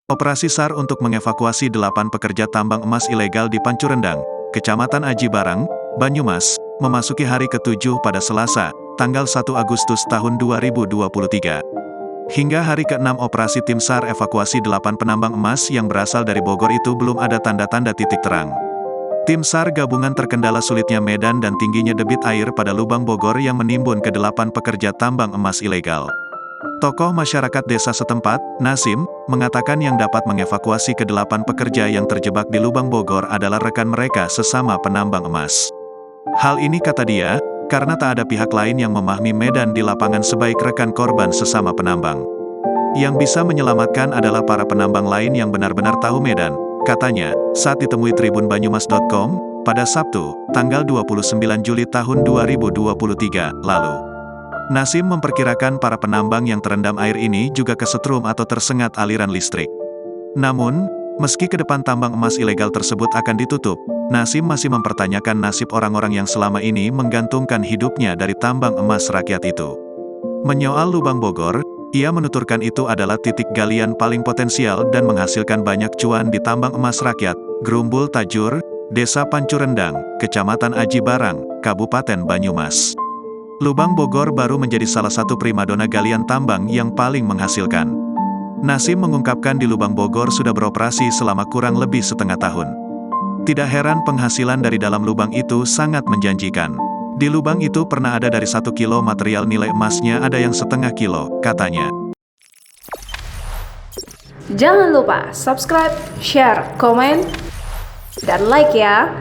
Operasi SAR untuk mengevakuasi 8 pekerja tambang emas ilegal di Pancurendang, Kecamatan Aji Barang, Banyumas, memasuki hari ke-7 pada Selasa, tanggal 1 Agustus tahun 2023. Hingga hari ke-6 operasi tim SAR evakuasi 8 penambang emas yang berasal dari Bogor itu belum ada tanda-tanda titik terang. Tim SAR gabungan terkendala sulitnya medan dan tingginya debit air pada lubang Bogor yang menimbun ke 8 pekerja tambang emas ilegal. Tokoh masyarakat desa setempat, Nasim, mengatakan yang dapat mengevakuasi ke 8 pekerja yang terjebak di lubang Bogor adalah rekan mereka sesama penambang emas. Hal ini kata dia, karena tak ada pihak lain yang memahami medan di lapangan sebaik rekan korban sesama penambang. Yang bisa menyelamatkan adalah para penambang lain yang benar-benar tahu medan, katanya, saat ditemui tribunbanyumas.com, pada Sabtu, tanggal 29 Juli tahun 2023, lalu. Nasim memperkirakan para penambang yang terendam air ini juga kesetrum atau tersengat aliran listrik. Namun, meski ke depan tambang emas ilegal tersebut akan ditutup, Nasim masih mempertanyakan nasib orang-orang yang selama ini menggantungkan hidupnya dari tambang emas rakyat itu. Menyoal lubang Bogor, ia menuturkan itu adalah titik galian paling potensial dan menghasilkan banyak cuan di tambang emas rakyat, Grumbul Tajur, Desa Pancurendang, Kecamatan Aji Barang, Kabupaten Banyumas. Lubang Bogor baru menjadi salah satu primadona galian tambang yang paling menghasilkan. Nasim mengungkapkan di lubang Bogor sudah beroperasi selama kurang lebih setengah tahun. Tidak heran penghasilan dari dalam lubang itu sangat menjanjikan. Di lubang itu pernah ada dari 1 kilo material nilai emasnya ada yang setengah kilo, katanya. Jangan lupa subscribe, share, komen, dan like ya!